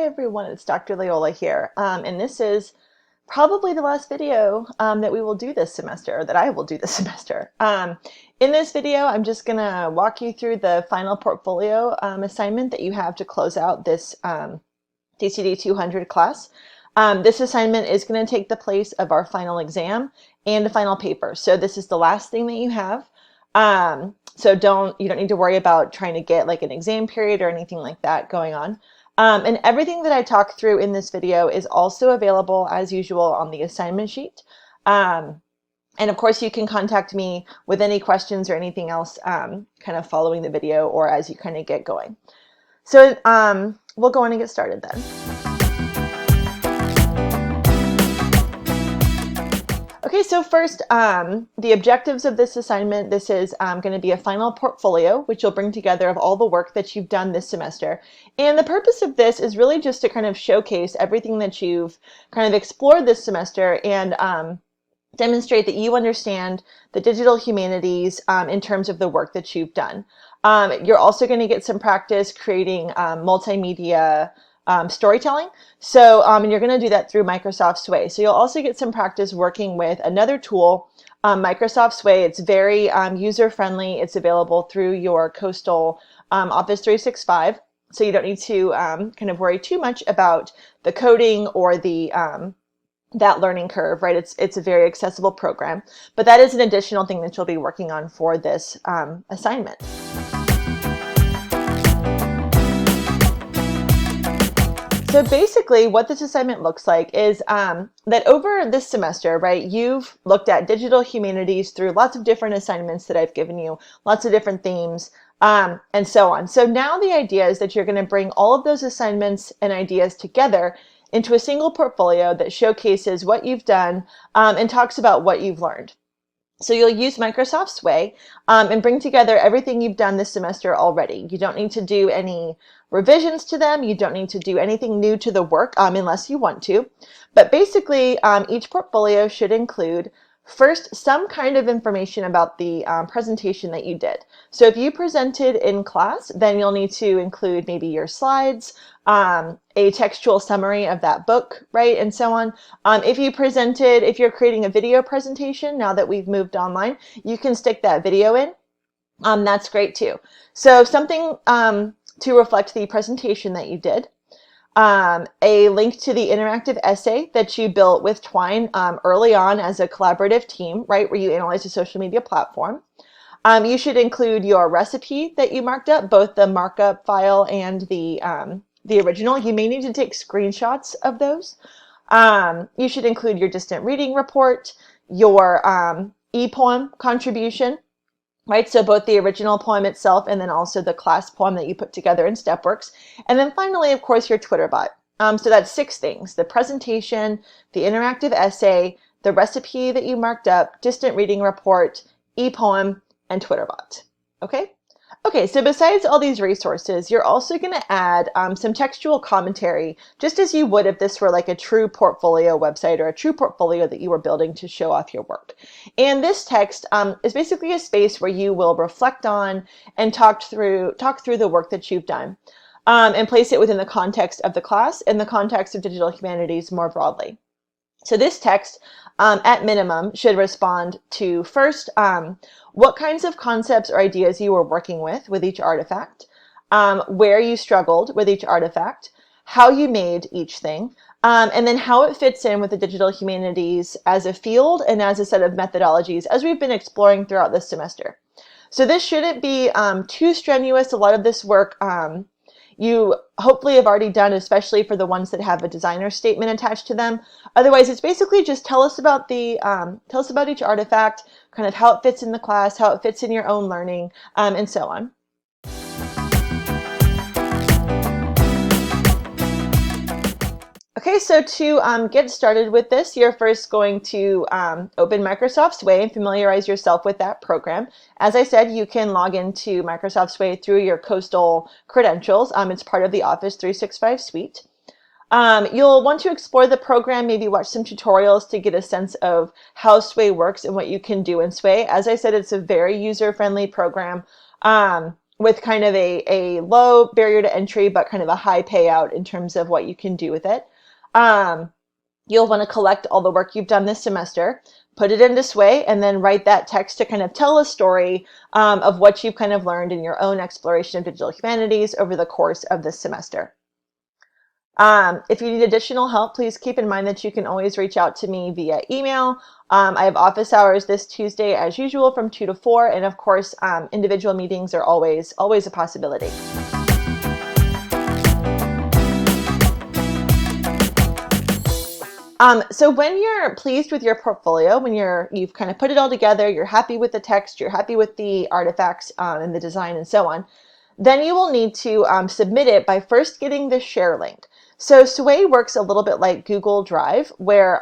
Hi everyone, it's Dr. Leola here, and this is probably the last video that we will do this semester, or that I will do this semester. In this video, I'm just going to walk you through the final portfolio assignment that you have to close out this DCD 200 class. This assignment is going to take the place of our final exam and the final paper, so this is the last thing that you have. So you don't need to worry about trying to get like an exam period or anything like that going on. And everything that I talk through in this video is also available as usual on the assignment sheet. And of course you can contact me with any questions or anything else kind of following the video or as you kind of get going. So we'll go on and get started then. Okay, so first, the objectives of this assignment, this is going to be a final portfolio, which you'll bring together of all the work that you've done this semester. And the purpose of this is really just to kind of showcase everything that you've kind of explored this semester and demonstrate that you understand the digital humanities in terms of the work that you've done. You're also going to get some practice creating multimedia storytelling. So and you're going to do that through Microsoft Sway. So you'll also get some practice working with another tool, Microsoft Sway. It's very user-friendly. It's available through your Coastal Office 365. So you don't need to kind of worry too much about the coding or the that learning curve, right? It's a very accessible program, but that is an additional thing that you'll be working on for this assignment. So basically what this assignment looks like is that over this semester, right, you've looked at digital humanities through lots of different assignments that I've given you, lots of different themes, and so on. So now the idea is that you're going to bring all of those assignments and ideas together into a single portfolio that showcases what you've done and talks about what you've learned. So you'll use Microsoft Sway and bring together everything you've done this semester already. You don't need to do any revisions to them. You don't need to do anything new to the work unless you want to. But basically, each portfolio should include first some kind of information about the presentation that you did. So if you presented in class, then you'll need to include maybe your slides, a textual summary of that book, right, and so on. If you're creating a video presentation, now that we've moved online, you can stick that video in. That's great too. So something to reflect the presentation that you did. A link to the interactive essay that you built with Twine early on as a collaborative team, right, where you analyze a social media platform. You should include your recipe that you marked up, both the markup file and the original. You may need to take screenshots of those. You should include your distant reading report, your e-poem contribution, right? So both the original poem itself and then also the class poem that you put together in StepWorks. And then finally, of course, your Twitter bot. So that's 6 things: the presentation, the interactive essay, the recipe that you marked up, distant reading report, e-poem, and Twitter bot. Okay? Okay, so besides all these resources, you're also going to add some textual commentary, just as you would if this were like a true portfolio website or a true portfolio that you were building to show off your work. And this text is basically a space where you will reflect on and talk through the work that you've done and place it within the context of the class and the context of digital humanities more broadly. So this text, at minimum, should respond to first, what kinds of concepts or ideas you were working with each artifact, where you struggled with each artifact, how you made each thing, and then how it fits in with the digital humanities as a field and as a set of methodologies as we've been exploring throughout this semester. So this shouldn't be too strenuous. A lot of this work you hopefully have already done, especially for the ones that have a designer statement attached to them. Otherwise, it's basically just tell us about each artifact, kind of how it fits in the class, how it fits in your own learning, and so on. Okay, so to get started with this, you're first going to open Microsoft Sway and familiarize yourself with that program. As I said, you can log into Microsoft Sway through your Coastal credentials. It's part of the Office 365 suite. You'll want to explore the program, maybe watch some tutorials to get a sense of how Sway works and what you can do in Sway. As I said, it's a very user-friendly program. with kind of a low barrier to entry, but kind of a high payout in terms of what you can do with it. You'll want to collect all the work you've done this semester, put it into Sway, and then write that text to kind of tell a story of what you've kind of learned in your own exploration of digital humanities over the course of this semester. If you need additional help, please keep in mind that you can always reach out to me via email. I have office hours this Tuesday as usual from 2 to 4, and of course, individual meetings are always a possibility. So when you're pleased with your portfolio, when you've kind of put it all together, you're happy with the text, you're happy with the artifacts and the design and so on, then you will need to submit it by first getting the share link. So Sway works a little bit like Google Drive, where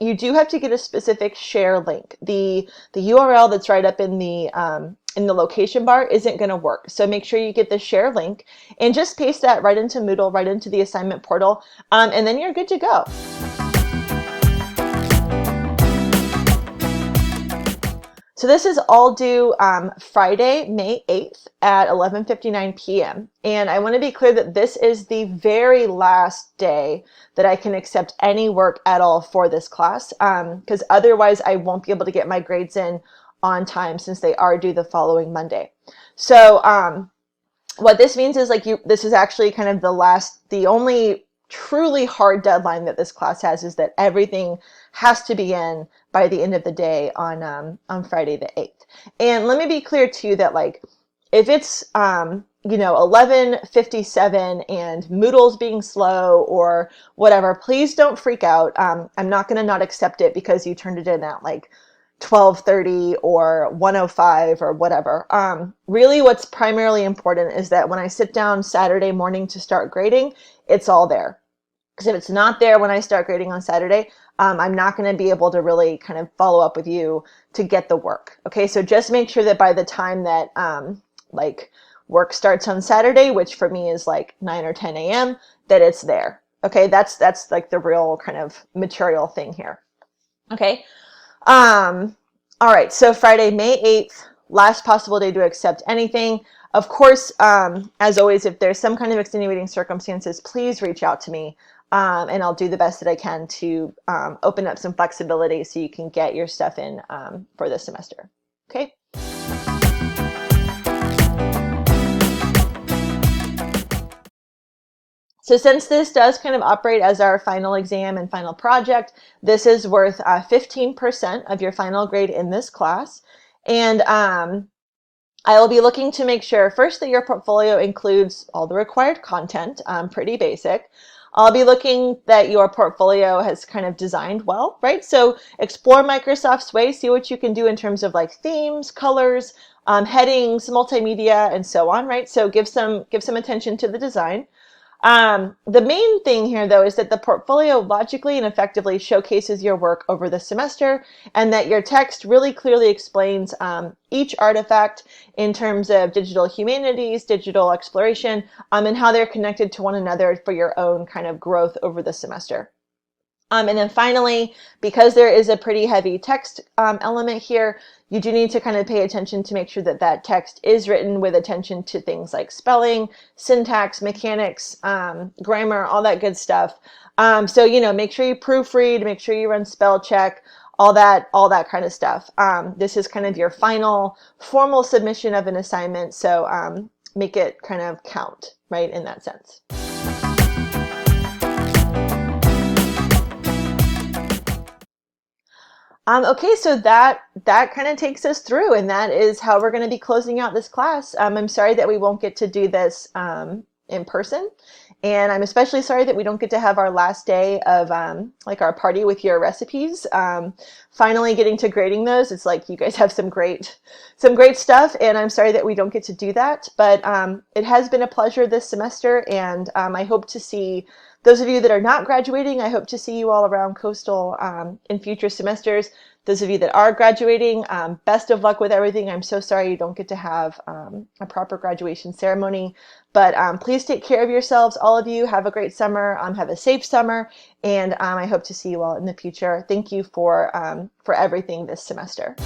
you do have to get a specific share link. The URL that's right up in the location bar isn't going to work. So make sure you get the share link and just paste that right into Moodle, right into the assignment portal, and then you're good to go. So this is all due Friday, May 8th at 11:59 p.m. And I want to be clear that this is the very last day that I can accept any work at all for this class, because otherwise I won't be able to get my grades in on time since they are due the following Monday. So what this means is this is actually kind of the only truly hard deadline that this class has, is that everything has to be in by the end of the day on Friday the 8th. And let me be clear too that if it's 11:57 and Moodle's being slow or whatever, please don't freak out. I'm not going to not accept it because you turned it in at 12:30 or 1:05 or whatever. Really what's primarily important is that when I sit down Saturday morning to start grading, it's all there. Because if it's not there when I start grading on Saturday, I'm not going to be able to really kind of follow up with you to get the work. Okay, so just make sure that by the time that work starts on Saturday, which for me is 9 or 10 a.m., that it's there. Okay, that's the real kind of material thing here. Okay. All right, so Friday, May 8th, last possible day to accept anything. Of course, as always, if there's some kind of extenuating circumstances, please reach out to me, and I'll do the best that I can to open up some flexibility so you can get your stuff in for this semester. Okay? So since this does kind of operate as our final exam and final project, this is worth 15% of your final grade in this class. And I will be looking to make sure first that your portfolio includes all the required content, pretty basic. I'll be looking that your portfolio has kind of designed well, right? So explore Microsoft Sway, see what you can do in terms of themes, colors, headings, multimedia, and so on, right? So give some attention to the design. The main thing here, though, is that the portfolio logically and effectively showcases your work over the semester, and that your text really clearly explains each artifact in terms of digital humanities, digital exploration, and how they're connected to one another for your own kind of growth over the semester. And then finally, because there is a pretty heavy text element here, you do need to kind of pay attention to make sure that that text is written with attention to things like spelling, syntax, mechanics, grammar, all that good stuff. So, make sure you proofread, make sure you run spell check, all that kind of stuff. This is kind of your final formal submission of an assignment. So make it kind of count, right, in that sense. Okay, so that kind of takes us through, and that is how we're going to be closing out this class. I'm sorry that we won't get to do this in person, and I'm especially sorry that we don't get to have our last day of our party with your recipes. Finally getting to grading those, it's you guys have some great stuff, and I'm sorry that we don't get to do that, but it has been a pleasure this semester, and I hope to see those of you that are not graduating. I hope to see you all around Coastal in future semesters. Those of you that are graduating, best of luck with everything. I'm so sorry you don't get to have a proper graduation ceremony, but please take care of yourselves, all of you. Have a great summer. Have a safe summer, and I hope to see you all in the future. Thank you for everything this semester.